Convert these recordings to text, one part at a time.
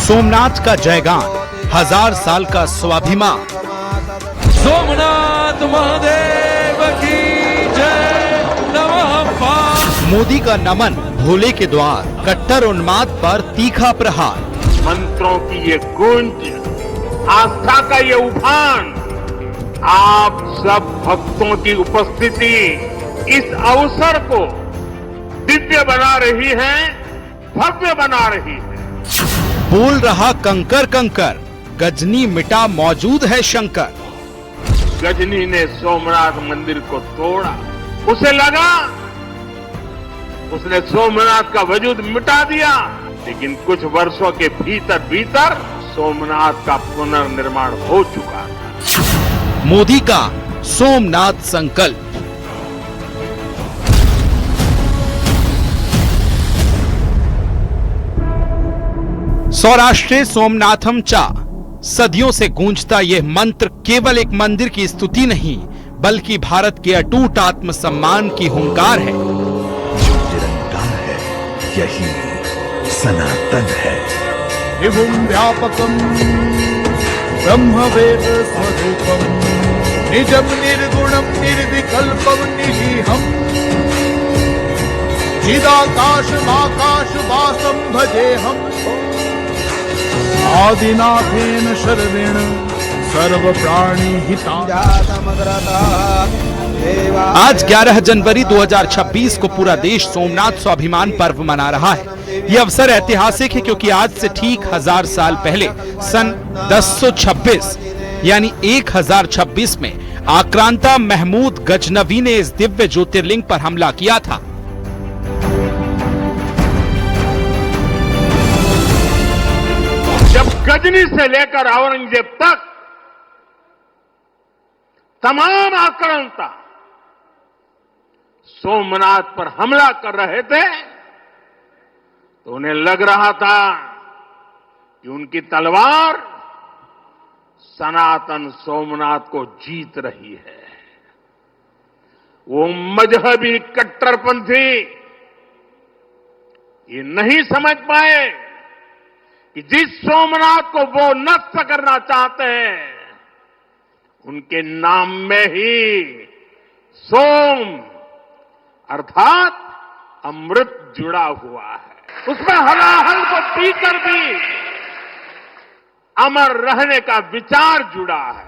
सोमनाथ का जयगान, 1000 साल का स्वाभिमान। सोमनाथ महादेव की जय, नमः। मोदी का नमन, भोले के द्वार, कट्टर उन्माद पर तीखा प्रहार। मंत्रों की ये गूंज, आस्था का ये उफान, आप सब भक्तों की उपस्थिति इस अवसर को दिव्य बना रही है, भव्य बना रही है। बोल रहा कंकर कंकर, गजनी मिटा मौजूद है शंकर। गजनी ने सोमनाथ मंदिर को तोड़ा, उसे लगा उसने सोमनाथ का वजूद मिटा दिया, लेकिन कुछ वर्षों के भीतर भीतर सोमनाथ का पुनर्निर्माण हो चुका था। मोदी का सोमनाथ संकल्प। सौराष्ट्रे सोमनाथम चा, सदियों से गूंजता यह मंत्र केवल एक मंदिर की स्तुति नहीं, बल्कि भारत के अटूट आत्मसम्मान की हुंकार है। जो निरंकार है यही सनातन है। विभुं व्यापकं ब्रह्मवेद स्वरूपं निजं निर्गुणं निर्विकल्पं निरीहं चिदाकाशमाकाशवासं भजेऽहम् आदिनाथेन शर्वेण सर्व प्राणी हिताय। आज 11 जनवरी 2026 को पूरा देश सोमनाथ स्वाभिमान पर्व मना रहा है। यह अवसर ऐतिहासिक है क्योंकि आज से ठीक 1000 साल पहले सन 1026 यानी 1026 में आक्रांता महमूद गजनवी ने इस दिव्य ज्योतिर्लिंग पर हमला किया था। जब गजनी से लेकर औरंगजेब तक तमाम आक्रांता सोमनाथ पर हमला कर रहे थे, तो उन्हें लग रहा था कि उनकी तलवार सनातन सोमनाथ को जीत रही है। वो मजहबी कट्टरपंथी ये नहीं समझ पाए कि जिस सोमनाथ को वो नष्ट करना चाहते हैं, उनके नाम में ही सोम अर्थात अमृत जुड़ा हुआ है। उसमें हलाहल को पीकर भी अमर रहने का विचार जुड़ा है।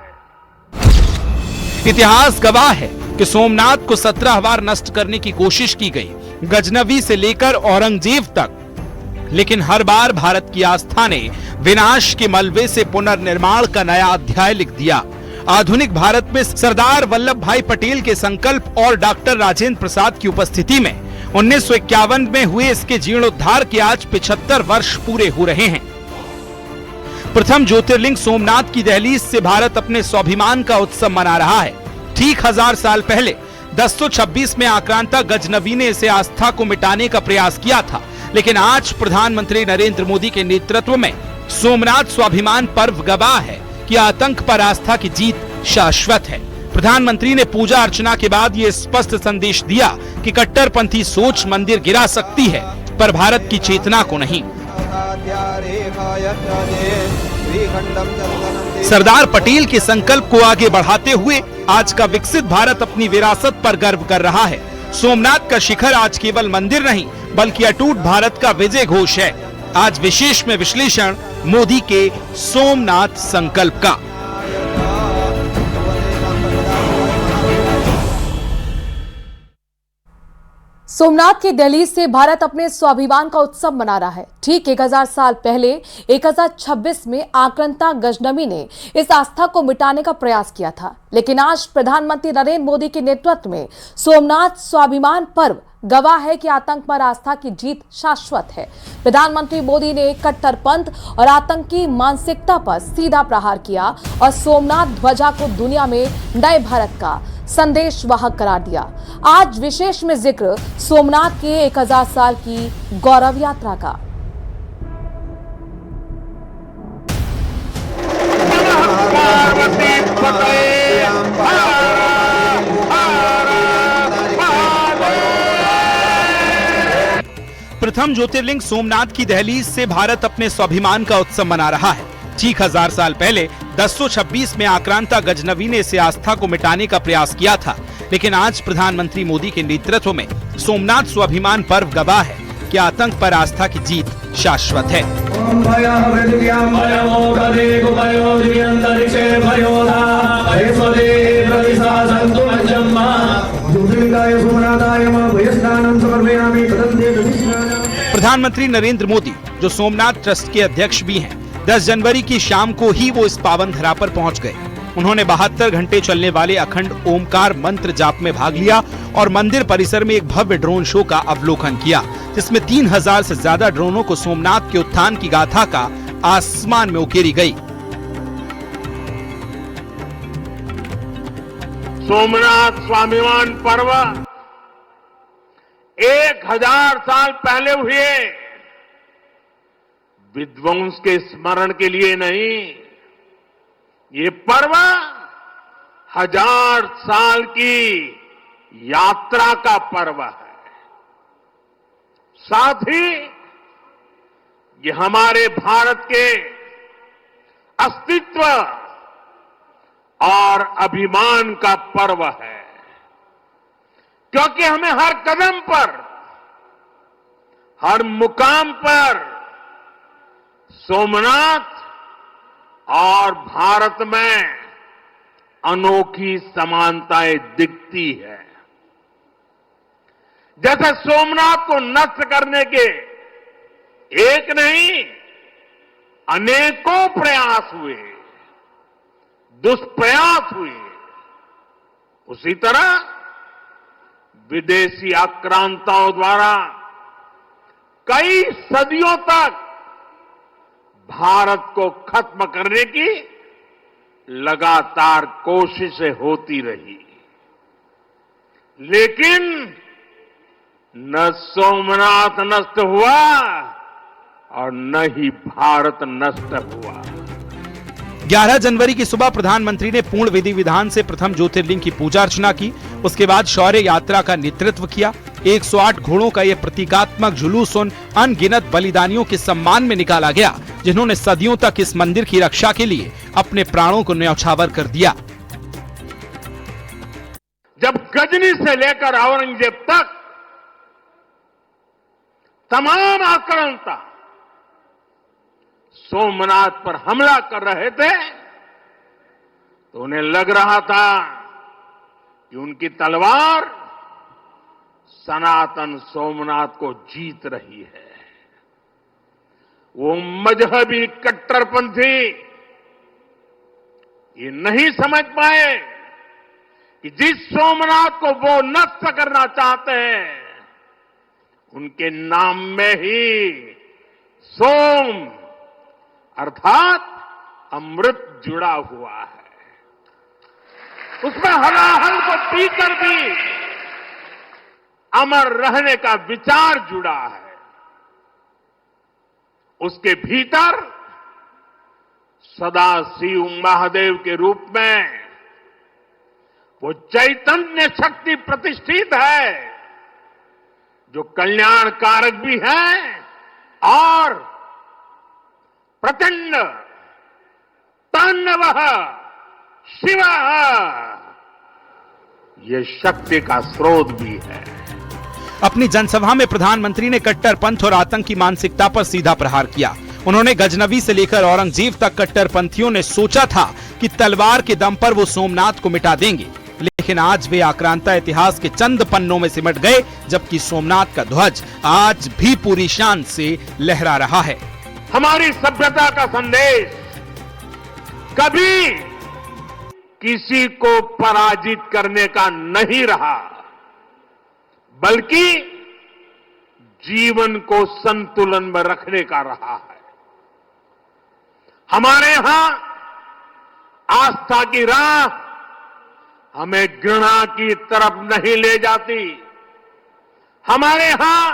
इतिहास गवाह है कि सोमनाथ को 17 बार नष्ट करने की कोशिश की गई, गजनवी से लेकर औरंगजेब तक, लेकिन हर बार भारत की आस्था ने विनाश के मलबे से पुनर्निर्माण का नया अध्याय लिख दिया। आधुनिक भारत में सरदार वल्लभ भाई पटेल के संकल्प और डॉक्टर राजेंद्र प्रसाद की उपस्थिति में 1951 में हुए इसके जीर्णोद्धार के आज 75 वर्ष पूरे हो रहे हैं। प्रथम ज्योतिर्लिंग सोमनाथ की दहलीज से भारत अपने स्वाभिमान का उत्सव मना रहा है। ठीक 1000 साल पहले 1026 में आक्रांता गजनवी ने इसे आस्था को मिटाने का प्रयास किया था, लेकिन आज प्रधानमंत्री नरेंद्र मोदी के नेतृत्व में सोमनाथ स्वाभिमान पर्व गवाह है कि आतंक पर आस्था की जीत शाश्वत है। प्रधानमंत्री ने पूजा अर्चना के बाद ये स्पष्ट संदेश दिया कि कट्टरपंथी सोच मंदिर गिरा सकती है, पर भारत की चेतना को नहीं। सरदार पटेल के संकल्प को आगे बढ़ाते हुए आज का विकसित भारत अपनी विरासत पर गर्व कर रहा है। सोमनाथ का शिखर आज केवल मंदिर नहीं, बल्कि अटूट भारत का विजय घोष है। आज विशेष में विश्लेषण मोदी के सोमनाथ संकल्प का। सोमनाथ की दहलीज से भारत अपने स्वाभिमान का उत्सव मना रहा है। ठीक 1000 साल पहले 1026 में आक्रांता गजनवी ने इस आस्था को मिटाने का प्रयास किया था, लेकिन आज प्रधानमंत्री नरेंद्र मोदी के नेतृत्व में सोमनाथ स्वाभिमान पर्व गवाह है कि आतंक पर आस्था की जीत शाश्वत है। प्रधानमंत्री मोदी ने कट्टरपंथ और आतंकी मानसिकता पर सीधा प्रहार किया और सोमनाथ ध्वजा को दुनिया में नए भारत का संदेश वाहक करार दिया। आज विशेष में जिक्र सोमनाथ के 1000 साल की गौरव यात्रा का। प्रथम ज्योतिर्लिंग सोमनाथ की दहलीज से भारत अपने स्वाभिमान का उत्सव मना रहा है। ठीक 1000 साल पहले 1026 में आक्रांता गजनवी ने इसे आस्था को मिटाने का प्रयास किया था, लेकिन आज प्रधानमंत्री मोदी के नेतृत्व में सोमनाथ स्वाभिमान पर्व गवाह है कि आतंक पर आस्था की जीत शाश्वत है। प्रधानमंत्री नरेंद्र मोदी, जो सोमनाथ ट्रस्ट के अध्यक्ष भी हैं, 10 जनवरी की शाम को ही वो इस पावन धरा पर पहुंच गए। उन्होंने 72 घंटे चलने वाले अखंड ओमकार मंत्र जाप में भाग लिया और मंदिर परिसर में एक भव्य ड्रोन शो का अवलोकन किया, जिसमें 3000 से ज्यादा ड्रोनों को सोमनाथ के उत्थान की गाथा का आसमान में उकेरी गई। सोमनाथ स्वाभिमान पर्व 1000 साल पहले हुए विध्वंस के स्मरण के लिए नहीं, ये पर्व 1000 साल की यात्रा का पर्व है। साथ ही ये हमारे भारत के अस्तित्व और अभिमान का पर्व है, क्योंकि हमें हर कदम पर, हर मुकाम पर सोमनाथ और भारत में अनोखी समानताएं दिखती है। जैसे सोमनाथ को नष्ट करने के एक नहीं अनेकों प्रयास हुए, दुष्प्रयास हुए, उसी तरह विदेशी आक्रांताओं द्वारा कई सदियों तक भारत को खत्म करने की लगातार कोशिशें होती रही, लेकिन न सोमनाथ नष्ट हुआ और न ही भारत नष्ट हुआ। 11 जनवरी की सुबह प्रधानमंत्री ने पूर्ण विधि विधान से प्रथम ज्योतिर्लिंग की पूजा अर्चना की। उसके बाद शौर्य यात्रा का नेतृत्व किया। 108 घोड़ों का यह प्रतीकात्मक जुलूस उन अनगिनत बलिदानियों के सम्मान में निकाला गया, जिन्होंने सदियों तक इस मंदिर की रक्षा के लिए अपने प्राणों को न्यौछावर कर दिया। जब गजनी से लेकर औरंगजेब तक तमाम आक्रांता सोमनाथ पर हमला कर रहे थे, तो उन्हें लग रहा था कि उनकी तलवार सनातन सोमनाथ को जीत रही है। वो मजहबी कट्टरपंथी ये नहीं समझ पाए कि जिस सोमनाथ को वो नष्ट करना चाहते हैं, उनके नाम में ही सोम अर्थात अमृत जुड़ा हुआ है। उसमें हलाहल को पीकर भी अमर रहने का विचार जुड़ा है। उसके भीतर सदा शिव महादेव के रूप में वो चैतन्य शक्ति प्रतिष्ठित है, जो कल्याण कारक भी है और प्रचंड तांडव शिव ये शक्ति का स्रोत भी है। अपनी जनसभा में प्रधानमंत्री ने कट्टरपंथ और आतंक की मानसिकता पर सीधा प्रहार किया। उन्होंने गजनवी से लेकर औरंगजेब तक कट्टरपंथियों ने सोचा था कि तलवार के दम पर वो सोमनाथ को मिटा देंगे, लेकिन आज वे आक्रांता इतिहास के चंद पन्नों में सिमट गए, जबकि सोमनाथ का ध्वज आज भी पूरी शान से लहरा रहा है। हमारी सभ्यता का संदेश कभी किसी को पराजित करने का नहीं रहा, बल्कि जीवन को संतुलन में रखने का रहा है। हमारे यहां आस्था की राह हमें घृणा की तरफ नहीं ले जाती। हमारे यहां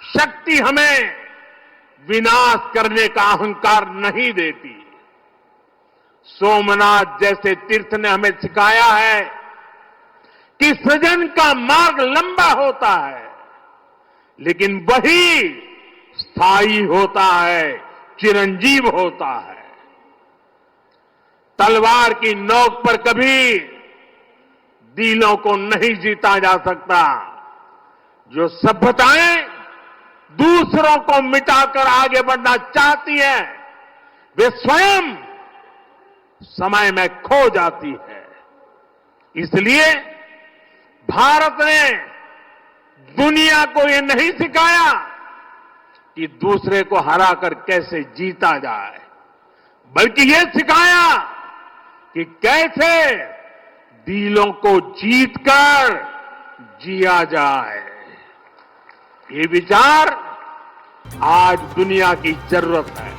शक्ति हमें विनाश करने का अहंकार नहीं देती। सोमनाथ जैसे तीर्थ ने हमें सिखाया है कि सृजन का मार्ग लंबा होता है, लेकिन वही स्थायी होता है, चिरंजीव होता है। तलवार की नोक पर कभी दिलों को नहीं जीता जा सकता। जो सभ्यताएं दूसरों को मिटाकर आगे बढ़ना चाहती हैं, वे स्वयं समय में खो जाती है। इसलिए भारत ने दुनिया को ये नहीं सिखाया कि दूसरे को हराकर कैसे जीता जाए, बल्कि ये सिखाया कि कैसे दिलों को जीतकर जिया जाए। ये विचार आज दुनिया की जरूरत है।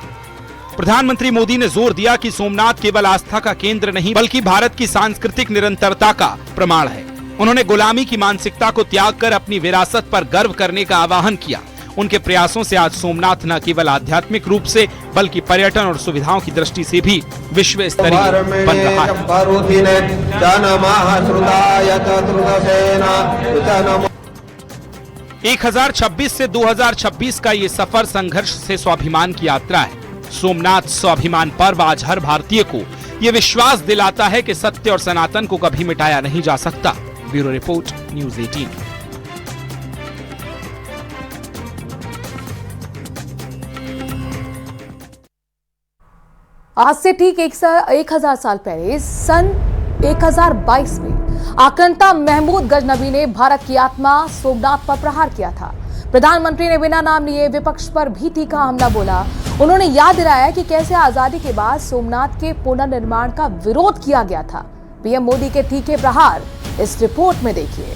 प्रधानमंत्री मोदी ने जोर दिया कि सोमनाथ केवल आस्था का केंद्र नहीं बल्कि भारत की सांस्कृतिक निरंतरता का प्रमाण है। उन्होंने गुलामी की मानसिकता को त्याग कर अपनी विरासत पर गर्व करने का आह्वान किया। उनके प्रयासों से आज सोमनाथ न केवल आध्यात्मिक रूप से बल्कि पर्यटन और सुविधाओं की दृष्टि से भी विश्व स्तरीय बन रहा है। 1026 से 2026 का ये सफर संघर्ष से स्वाभिमान की यात्रा है। सोमनाथ स्वाभिमान पर्व आज हर भारतीय को ये विश्वास दिलाता है कि सत्य और सनातन को कभी मिटाया नहीं जा सकता। Bureau report, news 18। आज से ठीक 1000 साल पहले सन 1022 में आक्रंता महमूद गजनबी ने भारत की आत्मा सोमनाथ पर प्रहार किया था। प्रधानमंत्री ने बिना नाम लिए विपक्ष पर भी तीखा हमला बोला। उन्होंने याद दिलाया कि कैसे आजादी के बाद सोमनाथ के पुनर्निर्माण का विरोध किया गया था। पीएम मोदी के तीखे प्रहार इस रिपोर्ट में देखिए।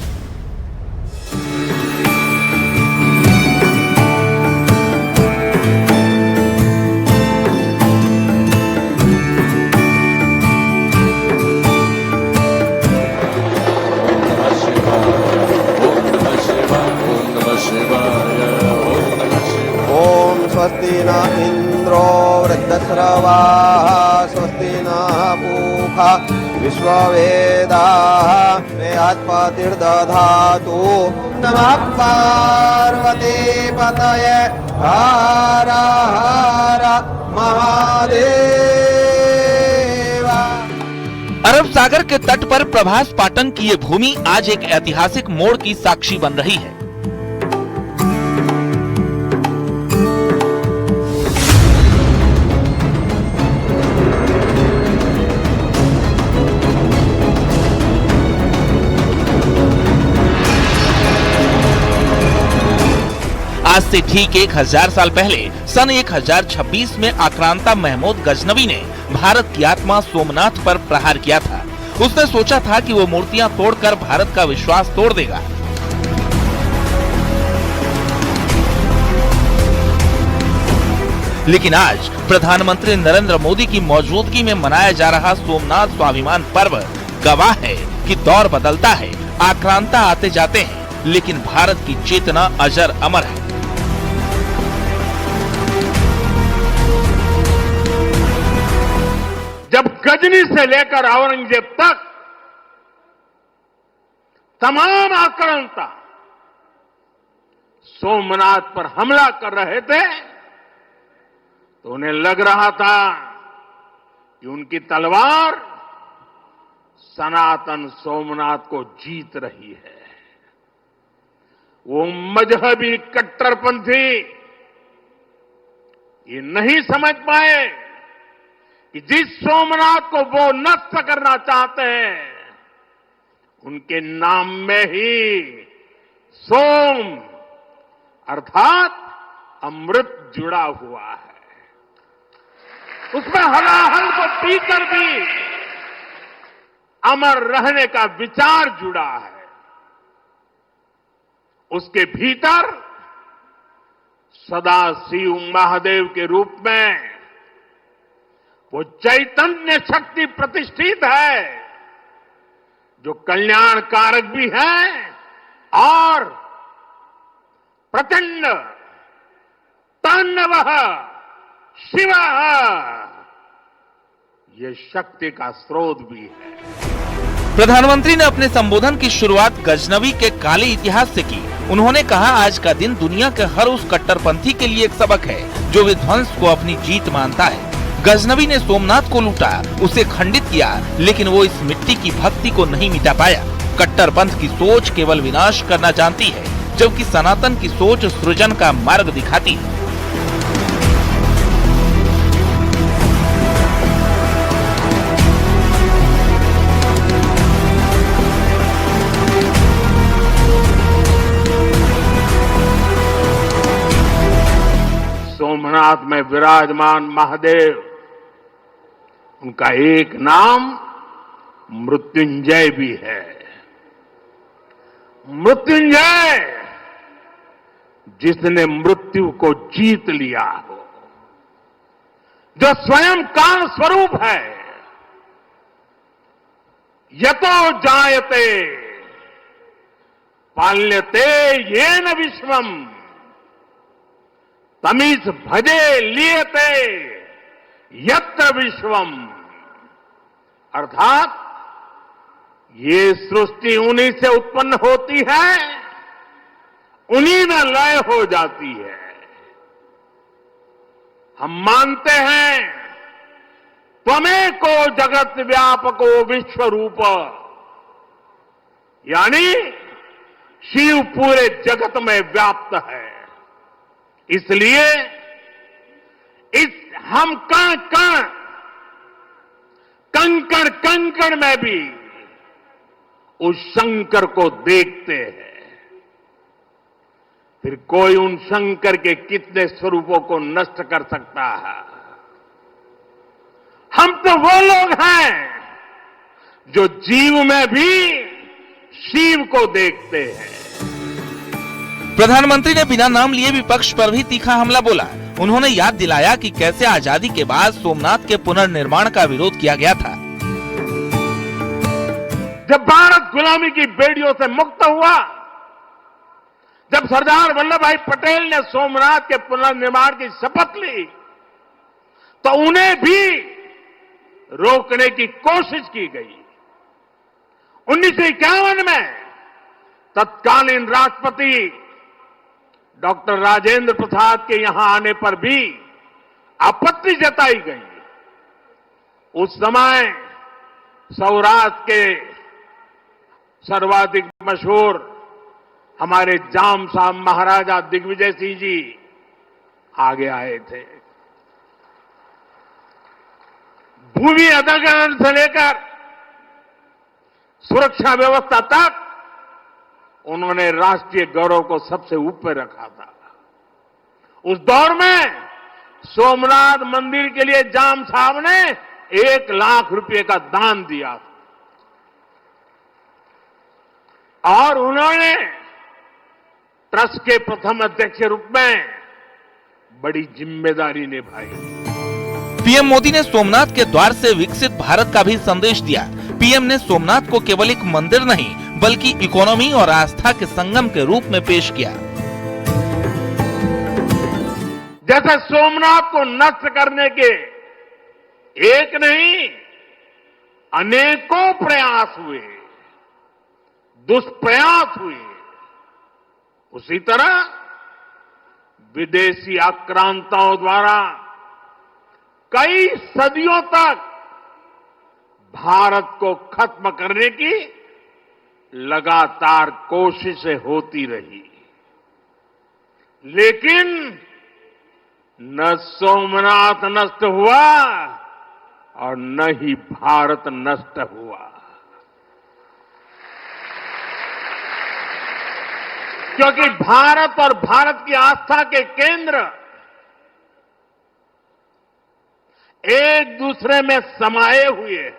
स्वस्ति न इंद्रो वृद्धश्रवा स्वस्ति न पूषा विश्ववेदाः मेऽत्पतिर्दधातु नमः पार्वती पतये हर हर महादेव। अरब सागर के तट पर प्रभास पाटन की ये भूमि आज एक ऐतिहासिक मोड़ की साक्षी बन रही है। आज से ठीक 1000 साल पहले सन 1026 में आक्रांता महमूद गजनबी ने भारत की आत्मा सोमनाथ पर प्रहार किया था। उसने सोचा था कि वो मूर्तियां तोड़कर भारत का विश्वास तोड़ देगा। लेकिन आज प्रधानमंत्री नरेंद्र मोदी की मौजूदगी में मनाया जा रहा सोमनाथ स्वाभिमान पर्व गवाह है कि दौर बदलता है, आक्रांता आते जाते हैं, लेकिन भारत की चेतना अजर अमर है। जब गजनी से लेकर औरंगजेब तक तमाम आक्रांता सोमनाथ पर हमला कर रहे थे तो उन्हें लग रहा था कि उनकी तलवार सनातन सोमनाथ को जीत रही है। वो मजहबी कट्टरपंथी ये नहीं समझ पाए कि जिस सोमनाथ को वो नष्ट करना चाहते हैं उनके नाम में ही सोम अर्थात अमृत जुड़ा हुआ है। उसमें हलाहल को पीकर भी अमर रहने का विचार जुड़ा है। उसके भीतर सदा शिव महादेव के रूप में वो चैतन्य शक्ति प्रतिष्ठित है जो कल्याण कारक भी है और प्रचंड तांडवः शिवः ये शक्ति का स्रोत भी है। प्रधानमंत्री ने अपने संबोधन की शुरुआत गजनबी के काले इतिहास से की। उन्होंने कहा, आज का दिन दुनिया के हर उस कट्टरपंथी के लिए एक सबक है जो विध्वंस को अपनी जीत मानता है। गजनवी ने सोमनाथ को लूटा, उसे खंडित किया, लेकिन वो इस मिट्टी की भक्ति को नहीं मिटा पाया। कट्टरपंथ की सोच केवल विनाश करना जानती है, जबकि सनातन की सोच सृजन का मार्ग दिखाती है। सोमनाथ में विराजमान महादेव, उनका एक नाम मृत्युंजय भी है। मृत्युंजय, जिसने मृत्यु को जीत लिया हो, जो स्वयं काल स्वरूप है। यतो जायते पाल्यते येन विश्वम तमीस भजे लियते यत्र विश्वम। अर्थात ये सृष्टि उन्हीं से उत्पन्न होती है, उन्हीं में लय हो जाती है। हम मानते हैं त्वमेको जगत व्यापको विश्व रूप, यानी शिव पूरे जगत में व्याप्त है। इसलिए इस हम कण कण, कंकड़ कंकड़ में भी उस शंकर को देखते हैं। फिर कोई उन शंकर के कितने स्वरूपों को नष्ट कर सकता है? हम तो वो लोग हैं जो जीव में भी शिव को देखते हैं। प्रधानमंत्री ने बिना नाम लिए विपक्ष पर भी तीखा हमला बोला। उन्होंने याद दिलाया कि कैसे आजादी के बाद सोमनाथ के पुनर्निर्माण का विरोध किया गया था। जब भारत गुलामी की बेड़ियों से मुक्त हुआ, जब सरदार वल्लभ भाई पटेल ने सोमनाथ के पुनर्निर्माण की शपथ ली, तो उन्हें भी रोकने की कोशिश की गई। 1951 में तत्कालीन राष्ट्रपति डॉक्टर राजेंद्र प्रसाद के यहां आने पर भी आपत्ति जताई गई। उस समय सौराष्ट्र के सर्वाधिक मशहूर हमारे जाम साहब महाराजा दिग्विजय सिंह जी आगे आए थे। भूमि अधिग्रहण से लेकर सुरक्षा व्यवस्था तक उन्होंने राष्ट्रीय गौरव को सबसे ऊपर रखा था। उस दौर में सोमनाथ मंदिर के लिए जाम साहब ने 1 लाख रुपए का दान दिया था और उन्होंने ट्रस्ट के प्रथम अध्यक्ष के रूप में बड़ी जिम्मेदारी निभाई। पीएम मोदी ने सोमनाथ के द्वार से विकसित भारत का भी संदेश दिया। पीएम ने सोमनाथ को केवल एक मंदिर नहीं बल्कि इकोनॉमी और आस्था के संगम के रूप में पेश किया। जैसे सोमनाथ को नष्ट करने के एक नहीं अनेकों प्रयास हुए, दुष्प्रयास हुए, उसी तरह विदेशी आक्रांताओं द्वारा कई सदियों तक भारत को खत्म करने की लगातार कोशिशें होती रही, लेकिन न सोमनाथ नष्ट हुआ और न ही भारत नष्ट हुआ। क्योंकि भारत और भारत की आस्था के केंद्र एक दूसरे में समाये हुए हैं।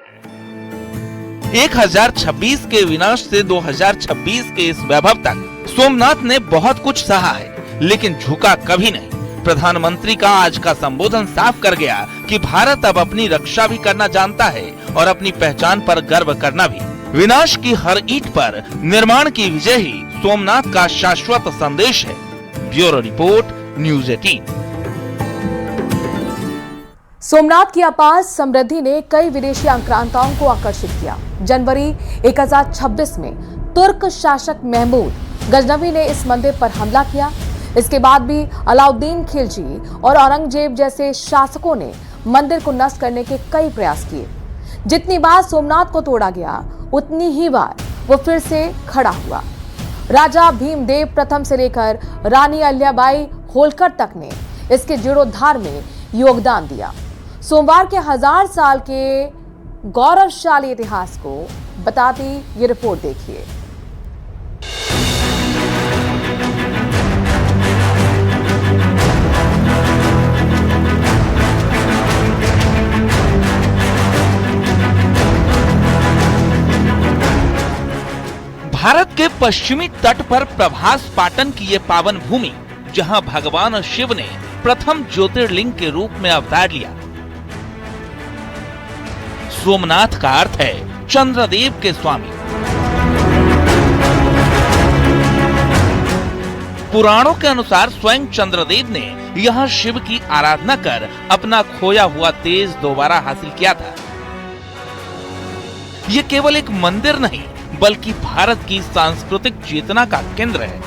1026 के विनाश से 2026 के इस वैभव तक सोमनाथ ने बहुत कुछ सहा है, लेकिन झुका कभी नहीं। प्रधानमंत्री का आज का संबोधन साफ कर गया कि भारत अब अपनी रक्षा भी करना जानता है और अपनी पहचान पर गर्व करना भी। विनाश की हर ईंट पर निर्माण की विजय ही सोमनाथ का शाश्वत संदेश है। Bureau report, news 18। सोमनाथ की अपार समृद्धि ने कई विदेशी आक्रांताओं को आकर्षित किया। जनवरी 1026 में तुर्क शासक महमूद गजनवी ने इस मंदिर पर हमला किया। इसके बाद भी अलाउद्दीन खिलजी और औरंगजेब जैसे शासकों ने मंदिर को नष्ट करने के कई प्रयास किए। जितनी बार सोमनाथ को तोड़ा गया, उतनी ही बार वो फिर से खड़ा हुआ। राजा भीमदेव प्रथम से लेकर रानी अहिल्याबाई होलकर तक ने इसके जीर्णोद्धार में योगदान दिया। सोमवार के 1000 साल के गौरवशाली इतिहास को बताती ये रिपोर्ट देखिए। भारत के पश्चिमी तट पर प्रभास पाटन की ये पावन भूमि, जहां भगवान शिव ने प्रथम ज्योतिर्लिंग के रूप में अवतार लिया। सोमनाथ का अर्थ है चंद्रदेव के स्वामी। पुराणों के अनुसार स्वयं चंद्रदेव ने यहां शिव की आराधना कर अपना खोया हुआ तेज दोबारा हासिल किया था। ये केवल एक मंदिर नहीं, बल्कि भारत की सांस्कृतिक चेतना का केंद्र है।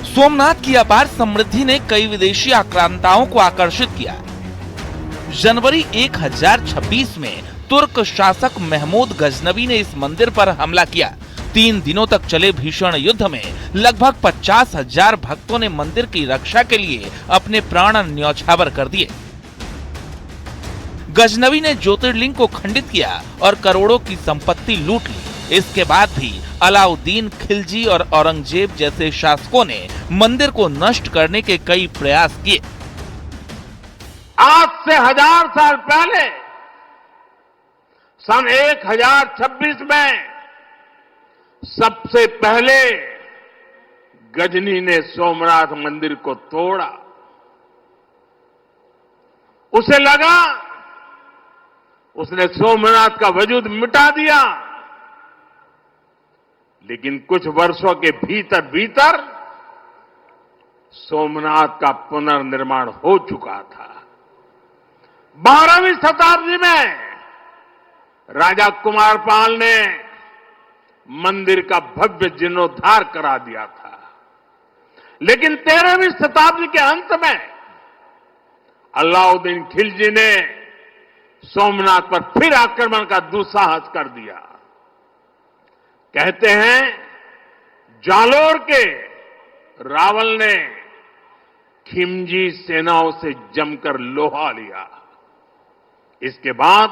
सोमनाथ की अपार समृद्धि ने कई विदेशी आक्रांताओं को आकर्षित किया। जनवरी 1026 में तुर्क शासक महमूद गजनवी ने इस मंदिर पर हमला किया। 3 दिनों तक चले भीषण युद्ध में लगभग 50,000 भक्तों ने मंदिर की रक्षा के लिए अपने प्राण न्यौछावर कर दिए। गजनवी ने ज्योतिर्लिंग को खंडित किया और करोड़ों की संपत्ति लूट ली। इसके बाद भी अलाउद्दीन खिलजी और औरंगजेब जैसे शासकों ने मंदिर को नष्ट करने के कई प्रयास किए। आज से 1000 साल पहले सन 1026 में सबसे पहले गजनी ने सोमनाथ मंदिर को तोड़ा। उसे लगा उसने सोमनाथ का वजूद मिटा दिया, लेकिन कुछ वर्षों के भीतर भीतर सोमनाथ का पुनर्निर्माण हो चुका था। 12वीं शताब्दी में राजा कुमारपाल ने मंदिर का भव्य जीर्णोद्धार करा दिया था, लेकिन 13वीं शताब्दी के अंत में अलाउद्दीन खिलजी ने सोमनाथ पर फिर आक्रमण का दुस्साहस कर दिया। कहते हैं जालोर के रावल ने खिमजी सेनाओं से जमकर लोहा लिया। इसके बाद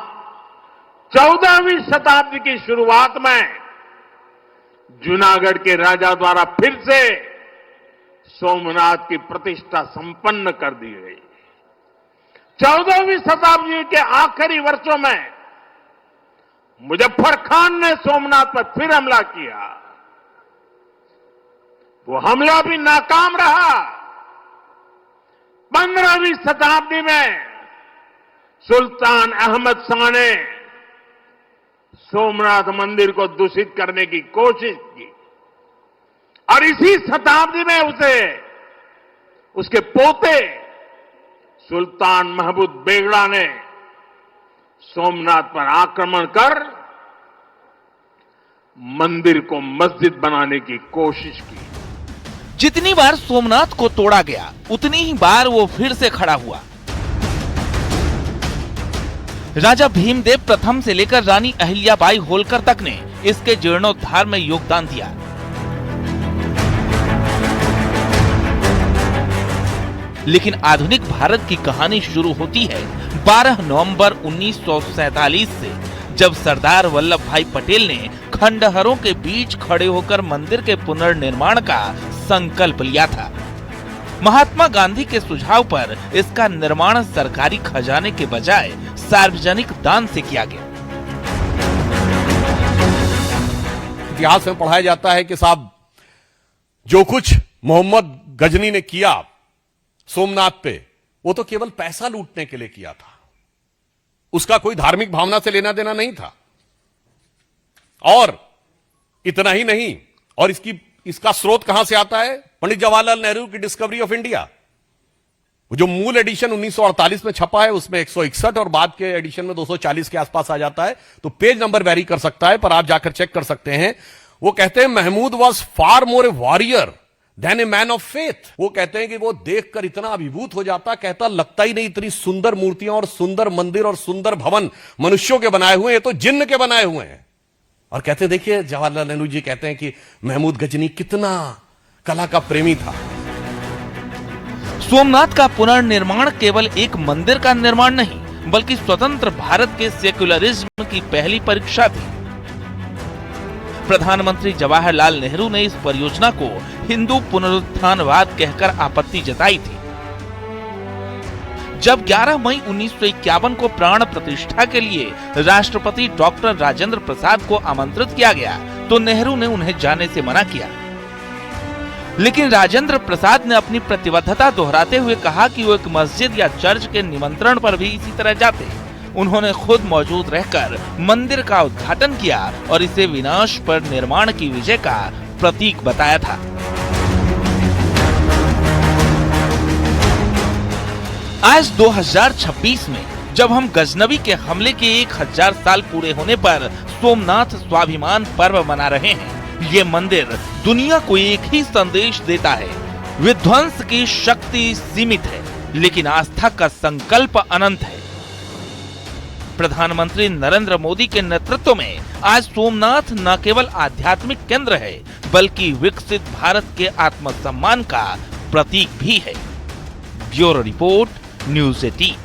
14वीं शताब्दी की शुरुआत में जूनागढ़ के राजा द्वारा फिर से सोमनाथ की प्रतिष्ठा संपन्न कर दी गई। 14वीं शताब्दी के आखिरी वर्षों में मुजफ्फर खान ने सोमनाथ पर फिर हमला किया। वो हमला भी नाकाम रहा। 15वीं शताब्दी में सुल्तान अहमद शाह ने सोमनाथ मंदिर को दूषित करने की कोशिश की और इसी शताब्दी में उसके पोते सुल्तान महमूद बेगड़ा ने सोमनाथ पर आक्रमण कर मंदिर को मस्जिद बनाने की कोशिश की। जितनी बार सोमनाथ को तोड़ा गया, उतनी ही बार वो फिर से खड़ा हुआ। राजा भीमदेव प्रथम से लेकर रानी अहिल्याबाई होलकर तक ने इसके जीर्णोद्धार में योगदान दिया। लेकिन आधुनिक भारत की कहानी शुरू होती है 12 नवंबर 1947 से, जब सरदार वल्लभ भाई पटेल ने खंडहरों के बीच खड़े होकर मंदिर के पुनर्निर्माण का संकल्प लिया था। महात्मा गांधी के सुझाव पर इसका निर्माण सरकारी खजाने के बजाय सार्वजनिक दान से किया गया। इतिहास में पढ़ाया जाता है कि साहब जो कुछ मोहम्मद गजनी ने किया सोमनाथ पे, वो तो केवल पैसा लूटने के लिए किया था। उसका कोई धार्मिक भावना से लेना देना नहीं था। और इतना ही नहीं, और इसका स्रोत कहां से आता है? पंडित जवाहरलाल नेहरू की डिस्कवरी ऑफ इंडिया। जो मूल एडिशन 1948 में छपा है उसमें 161 और बाद के एडिशन में 240 के आसपास आ जाता है। तो पेज नंबर वेरी कर सकता है, पर आप जाकर चेक कर सकते हैं। वो कहते हैं Mahmud was far more a warrior than a man of faith. वो कहते हैं कि वो देखकर इतना अभिभूत हो जाता, कहता लगता ही नहीं इतनी सुंदर मूर्तियां और सुंदर मंदिर और सुंदर भवन मनुष्यों के बनाए हुए हैं, तो जिन्न के बनाए हुए हैं। और कहते देखिए जवाहरलाल नेहरू जी कहते हैं कि महमूद गजनी कितना कला का प्रेमी था। सोमनाथ का पुनर्निर्माण केवल एक मंदिर का निर्माण नहीं, बल्कि स्वतंत्र भारत के सेक्युलरिज्म की पहली परीक्षा थी। प्रधानमंत्री जवाहरलाल नेहरू ने इस परियोजना को हिंदू पुनरुत्थानवाद कहकर आपत्ति जताई थी। जब 11 मई 1951 को प्राण प्रतिष्ठा के लिए राष्ट्रपति डॉक्टर राजेंद्र प्रसाद को आमंत्रित किया गया, तो नेहरू ने उन्हें जाने से मना किया। लेकिन राजेंद्र प्रसाद ने अपनी प्रतिबद्धता दोहराते हुए कहा कि वो एक मस्जिद या चर्च के निमंत्रण पर भी इसी तरह जाते। उन्होंने खुद मौजूद रहकर मंदिर का उद्घाटन किया और इसे विनाश पर निर्माण की विजय का प्रतीक बताया था। आज 2026 में जब हम गजनवी के हमले के 1000 साल पूरे होने पर सोमनाथ स्वाभिमान पर्व मना रहे हैं, ये मंदिर दुनिया को एक ही संदेश देता है, विध्वंस की शक्ति सीमित है, लेकिन आस्था का संकल्प अनंत है। प्रधानमंत्री नरेंद्र मोदी के नेतृत्व में आज सोमनाथ न केवल आध्यात्मिक केंद्र है, बल्कि विकसित भारत के आत्मसम्मान का प्रतीक भी है। Bureau report, news 18।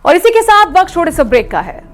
और इसी के साथ वक्त छोटे से ब्रेक का है।